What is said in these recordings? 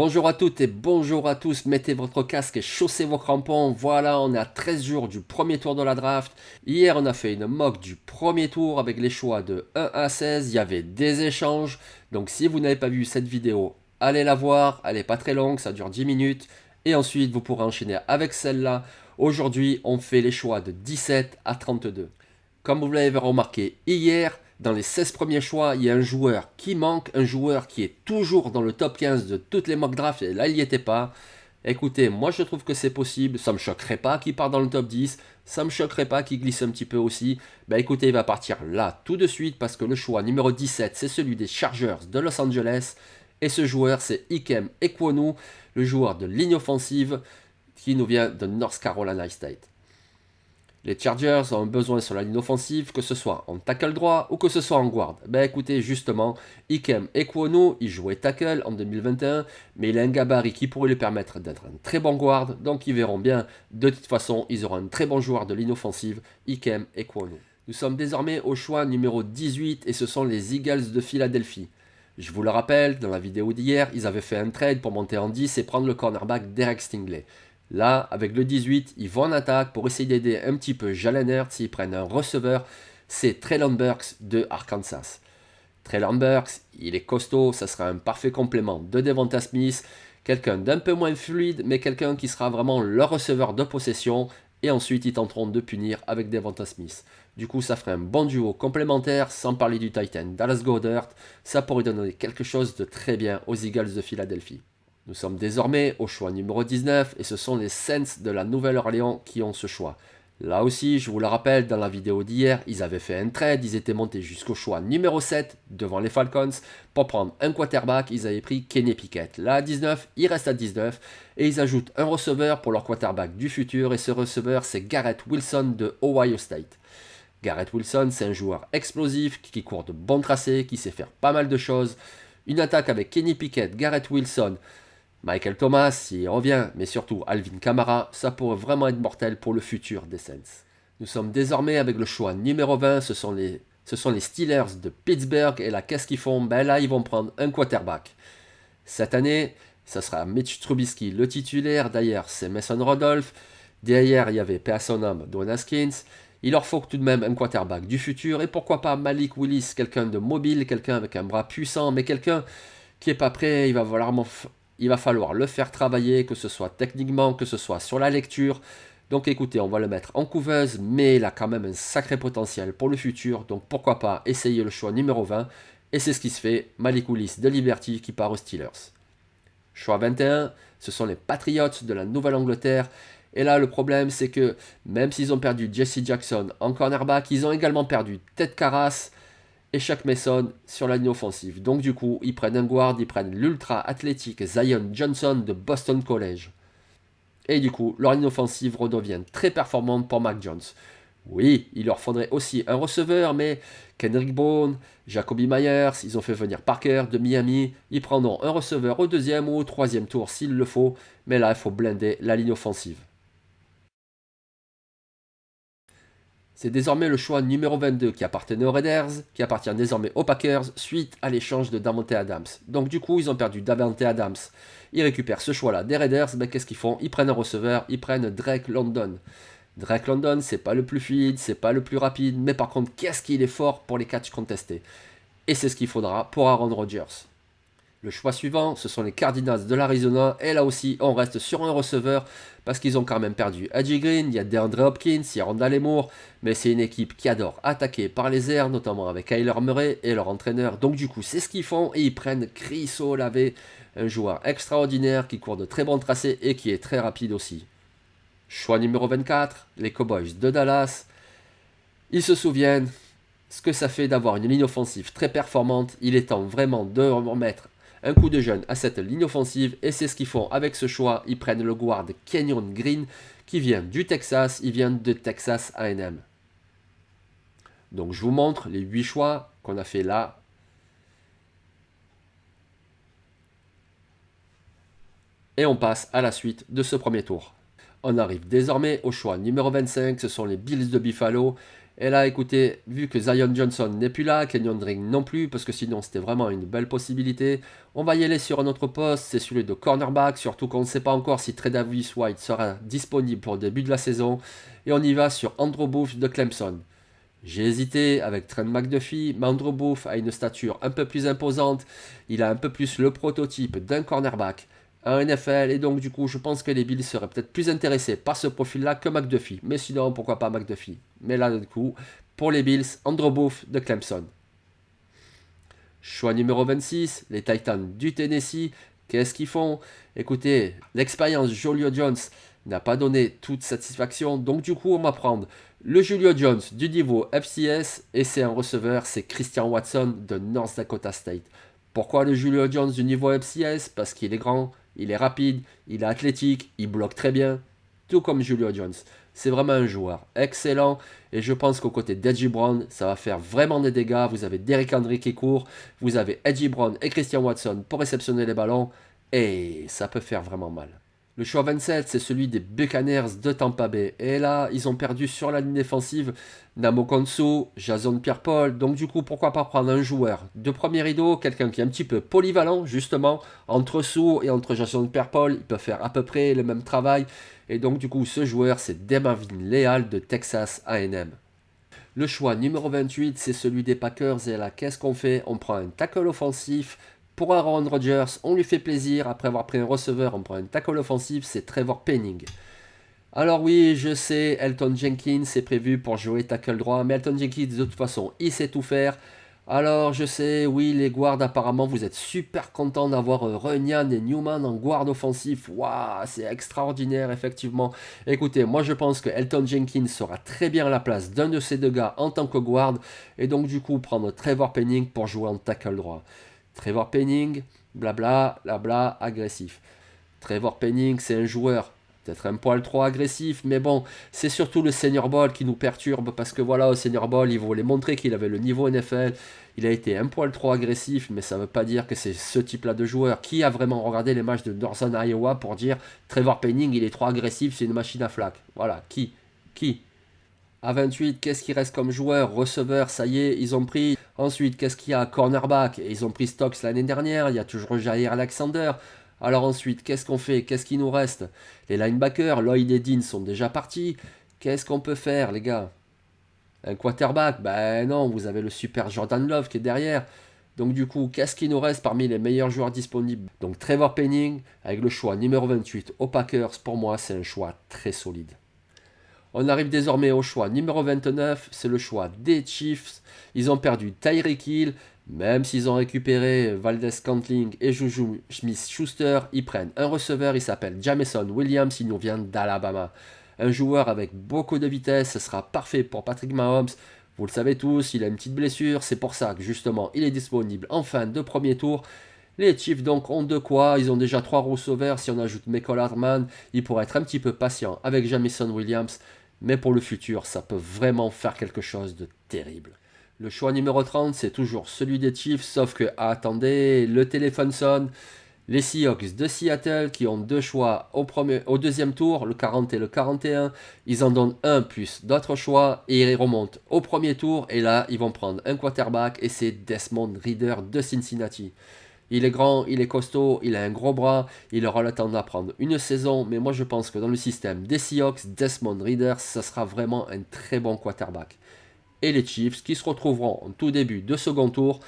Bonjour à toutes et bonjour à tous, mettez votre casque et chaussez vos crampons. Voilà, on est à 13 jours du premier tour de la draft. Hier, on a fait une mock du premier tour avec les choix de 1 à 16. Il y avait des échanges. Donc si vous n'avez pas vu cette vidéo, allez la voir. Elle n'est pas très longue, ça dure 10 minutes. Et ensuite, vous pourrez enchaîner avec celle-là. Aujourd'hui, on fait les choix de 17 à 32. Comme vous l'avez remarqué hier, dans les 16 premiers choix, il y a un joueur qui manque, un joueur qui est toujours dans le top 15 de toutes les mock drafts, et là il n'y était pas. Écoutez, moi je trouve que c'est possible, ça me choquerait pas qu'il parte dans le top 10, ça me choquerait pas qu'il glisse un petit peu aussi. Ben écoutez, il va partir là tout de suite parce que le choix numéro 17 c'est celui des Chargers de Los Angeles, et ce joueur c'est Ikem Ekwonu, le joueur de ligne offensive qui nous vient de North Carolina State. Les Chargers ont un besoin sur la ligne offensive, que ce soit en tackle droit ou que ce soit en guard. Ben écoutez, justement, Ikem Ekwonu, il jouait tackle en 2021, mais il a un gabarit qui pourrait lui permettre d'être un très bon guard, donc ils verront bien. De toute façon, ils auront un très bon joueur de ligne offensive, Ikem Ekwonu. Nous sommes désormais au choix numéro 18 et ce sont les Eagles de Philadelphie. Je vous le rappelle, dans la vidéo d'hier, ils avaient fait un trade pour monter en 10 et prendre le cornerback Derek Stingley. Là, avec le 18, ils vont en attaque pour essayer d'aider un petit peu Jalen Hurts s'ils prennent un receveur. C'est Treylon Burks de Arkansas. Treylon Burks, il est costaud, ça sera un parfait complément de Devonta Smith. Quelqu'un d'un peu moins fluide, mais quelqu'un qui sera vraiment leur receveur de possession. Et ensuite, ils tenteront de punir avec Devonta Smith. Du coup, ça ferait un bon duo complémentaire, sans parler du Titan Dallas Goedert. Ça pourrait donner quelque chose de très bien aux Eagles de Philadelphie. Nous sommes désormais au choix numéro 19 et ce sont les Saints de la Nouvelle-Orléans qui ont ce choix. Là aussi, je vous le rappelle, dans la vidéo d'hier, ils avaient fait un trade, ils étaient montés jusqu'au choix numéro 7 devant les Falcons pour prendre un quarterback, ils avaient pris Kenny Pickett. Là à 19, ils restent à 19 et ils ajoutent un receveur pour leur quarterback du futur et ce receveur c'est Garrett Wilson de Ohio State. Garrett Wilson, c'est un joueur explosif qui court de bons tracés, qui sait faire pas mal de choses. Une attaque avec Kenny Pickett, Garrett Wilson, Michael Thomas, s'il revient, mais surtout Alvin Kamara, ça pourrait vraiment être mortel pour le futur des Saints. Nous sommes désormais avec le choix numéro 20, ce sont les Steelers de Pittsburgh, et là, qu'est-ce qu'ils font? Ben là, ils vont prendre un quarterback. Cette année, ça sera Mitch Trubisky, le titulaire, d'ailleurs, c'est Mason Rudolph, derrière, il y avait Personam, Dwayne Haskins, il leur faut tout de même un quarterback du futur, et pourquoi pas Malik Willis, quelqu'un de mobile, quelqu'un avec un bras puissant, mais quelqu'un qui n'est pas prêt, il va falloir le faire travailler, que ce soit techniquement, que ce soit sur la lecture. Donc écoutez, on va le mettre en couveuse, mais il a quand même un sacré potentiel pour le futur. Donc pourquoi pas essayer le choix numéro 20. Et c'est ce qui se fait, Malik Willis de Liberty qui part aux Steelers. Choix 21, ce sont les Patriots de la Nouvelle-Angleterre. Et là, le problème, c'est que même s'ils ont perdu Jesse Jackson en cornerback, ils ont également perdu Ted Karras et Shaq Mason sur la ligne offensive. Donc du coup, ils prennent un guard, ils prennent l'ultra athlétique Zion Johnson de Boston College. Et du coup, leur ligne offensive redevient très performante pour Mac Jones. Oui, il leur faudrait aussi un receveur, mais Kendrick Bourne, Jacoby Myers, ils ont fait venir Parker de Miami, ils prendront un receveur au deuxième ou au troisième tour s'il le faut, mais là il faut blinder la ligne offensive. C'est désormais le choix numéro 22 qui appartenait aux Raiders, qui appartient désormais aux Packers suite à l'échange de Davante Adams. Donc du coup, ils ont perdu Davante Adams. Ils récupèrent ce choix-là des Raiders, ben, qu'est-ce qu'ils font? Ils prennent un receveur, ils prennent Drake London. Drake London, c'est pas le plus fluide, c'est pas le plus rapide, mais par contre, qu'est-ce qu'il est fort pour les catchs contestés. Et c'est ce qu'il faudra pour Aaron Rodgers. Le choix suivant, ce sont les Cardinals de l'Arizona. Et là aussi, on reste sur un receveur parce qu'ils ont quand même perdu AJ Green, il y a DeAndre Hopkins, il y a Rondale Moore. Mais c'est une équipe qui adore attaquer par les airs, notamment avec Kyler Murray et leur entraîneur. Donc du coup, c'est ce qu'ils font et ils prennent Chris Olave, un joueur extraordinaire qui court de très bons tracés et qui est très rapide aussi. Choix numéro 24, les Cowboys de Dallas. Ils se souviennent ce que ça fait d'avoir une ligne offensive très performante. Il est temps vraiment de remettre un coup de jeune à cette ligne offensive et c'est ce qu'ils font avec ce choix. Ils prennent le guard Kenyon Green qui vient du Texas, il vient de Texas A&M. Donc je vous montre les 8 choix qu'on a fait là. Et on passe à la suite de ce premier tour. On arrive désormais au choix numéro 25, ce sont les Bills de Buffalo. Et là, écoutez, vu que Zion Johnson n'est plus là, Kenyon Drake non plus, parce que sinon c'était vraiment une belle possibilité, on va y aller sur un autre poste, c'est celui de cornerback, surtout qu'on ne sait pas encore si Tre'Davious White sera disponible pour le début de la saison. Et on y va sur Andrew Booth de Clemson. J'ai hésité avec Trent McDuffie, mais Andrew Booth a une stature un peu plus imposante, il a un peu plus le prototype d'un cornerback en NFL, et donc du coup je pense que les Bills seraient peut-être plus intéressés par ce profil-là que McDuffie, mais sinon pourquoi pas McDuffie. Mais là du coup, pour les Bills, Andrew Booth de Clemson. Choix numéro 26, les Titans du Tennessee. Qu'est-ce qu'ils font? Écoutez, l'expérience Julio Jones n'a pas donné toute satisfaction, donc du coup on va prendre le Julio Jones du niveau FCS et c'est un receveur, c'est Christian Watson de North Dakota State. Pourquoi le Julio Jones du niveau FCS? Parce qu'il est grand, il est rapide, il est athlétique, il bloque très bien, tout comme Julio Jones. C'est vraiment un joueur excellent et je pense qu'au côté d'Edgy Brown, ça va faire vraiment des dégâts. Vous avez Derrick Henry qui court, vous avez Edgy Brown et Christian Watson pour réceptionner les ballons et ça peut faire vraiment mal. Le choix 27, c'est celui des Buccaneers de Tampa Bay. Et là, ils ont perdu sur la ligne défensive Namo Konsu, Jason Pierre-Paul. Donc du coup, pourquoi pas prendre un joueur de premier rideau, quelqu'un qui est un petit peu polyvalent, justement, entre Sou et entre Jason Pierre-Paul. Il peut faire à peu près le même travail. Et donc du coup, ce joueur, c'est Demavin Leal de Texas A&M. Le choix numéro 28, c'est celui des Packers. Et là, qu'est-ce qu'on fait? On prend un tackle offensif. Pour Aaron Rodgers, on lui fait plaisir. Après avoir pris un receveur, on prend un tackle offensif. C'est Trevor Penning. Alors oui, je sais, Elton Jenkins est prévu pour jouer tackle droit. Mais Elton Jenkins, de toute façon, il sait tout faire. Alors je sais, oui, les guards, apparemment, vous êtes super contents d'avoir Runyan et Newman en guard offensif. Waouh, c'est extraordinaire, effectivement. Écoutez, moi je pense que Elton Jenkins sera très bien à la place d'un de ces deux gars en tant que guard. Et donc du coup, prendre Trevor Penning pour jouer en tackle droit. Trevor Penning, blabla, blabla, agressif. Trevor Penning, c'est un joueur peut-être un poil trop agressif, mais bon, c'est surtout le Senior Bowl qui nous perturbe parce que voilà, au Senior Bowl, il voulait montrer qu'il avait le niveau NFL. Il a été un poil trop agressif, mais ça ne veut pas dire que c'est ce type-là de joueur. Qui a vraiment regardé les matchs de Northern Iowa pour dire Trevor Penning, il est trop agressif, c'est une machine à flaque? Voilà, qui à 28, qu'est-ce qui reste comme joueur? Receveur, ça y est, ils ont pris. Ensuite, qu'est-ce qu'il y a? Cornerback, et ils ont pris Stokes l'année dernière. Il y a toujours Jair Alexander. Alors ensuite, qu'est-ce qu'on fait? Qu'est-ce qui nous reste? Les linebackers, Lloyd et Dean sont déjà partis. Qu'est-ce qu'on peut faire, les gars? Un quarterback? Ben non, vous avez le super Jordan Love qui est derrière. Donc du coup, qu'est-ce qui nous reste parmi les meilleurs joueurs disponibles? Donc Trevor Penning, avec le choix numéro 28 aux Packers, pour moi, c'est un choix très solide. On arrive désormais au choix numéro 29, c'est le choix des Chiefs. Ils ont perdu Tyreek Hill, même s'ils ont récupéré Valdez Scantling et Juju Smith-Schuster, ils prennent un receveur, il s'appelle Jameson Williams, il nous vient d'Alabama. Un joueur avec beaucoup de vitesse, ce sera parfait pour Patrick Mahomes. Vous le savez tous, il a une petite blessure, c'est pour ça que justement il est disponible en fin de premier tour. Les Chiefs donc ont de quoi, ils ont déjà 3 receveurs, si on ajoute Michael Hartman, ils pourraient être un petit peu patients avec Jameson Williams. Mais pour le futur, ça peut vraiment faire quelque chose de terrible. Le choix numéro 30, c'est toujours celui des Chiefs, sauf que, attendez, le téléphone sonne. Les Seahawks de Seattle qui ont deux choix au deuxième tour, le 40 et le 41. Ils en donnent un plus d'autres choix et ils remontent au premier tour. Et là, ils vont prendre un quarterback et c'est Desmond Ridder de Cincinnati. Il est grand, il est costaud, il a un gros bras, il aura le temps d'apprendre une saison, mais moi je pense que dans le système des Seahawks, Desmond Ridder, ça sera vraiment un très bon quarterback. Et les Chiefs, qui se retrouveront en tout début de second tour,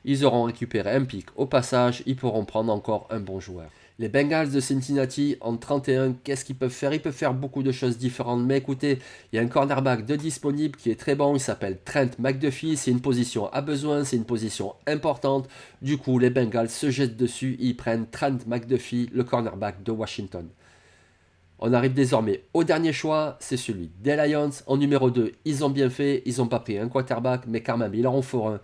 ils auront récupéré un pic au passage, ils pourront prendre encore un bon joueur. Les Bengals de Cincinnati en 31, qu'est-ce qu'ils peuvent faire? Ils peuvent faire beaucoup de choses différentes, mais écoutez, il y a un cornerback de disponible qui est très bon, il s'appelle Trent McDuffie, c'est une position à besoin, c'est une position importante. Du coup, les Bengals se jettent dessus, ils prennent Trent McDuffie, le cornerback de Washington. On arrive désormais au dernier choix, c'est celui des Lions. En numéro 2, ils ont bien fait, ils n'ont pas pris un quarterback, mais quand même, ils en font un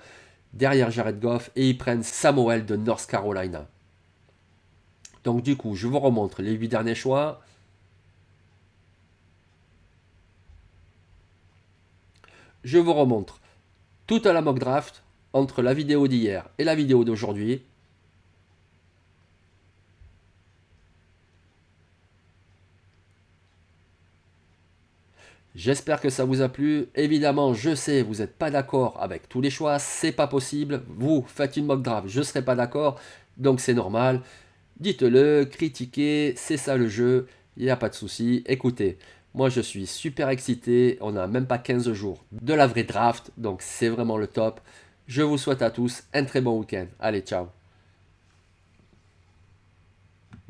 derrière Jared Goff et ils prennent Samuel de North Carolina. Donc du coup, je vous remontre les 8 derniers choix. Je vous remontre toute la mock draft entre la vidéo d'hier et la vidéo d'aujourd'hui. J'espère que ça vous a plu. Évidemment, je sais, vous n'êtes pas d'accord avec tous les choix, c'est pas possible. Vous faites une mock draft, je ne serai pas d'accord, donc c'est normal. Dites-le, critiquez, c'est ça le jeu, il n'y a pas de souci. Écoutez, moi je suis super excité, on n'a même pas 15 jours de la vraie draft, donc c'est vraiment le top. Je vous souhaite à tous un très bon week-end. Allez, ciao.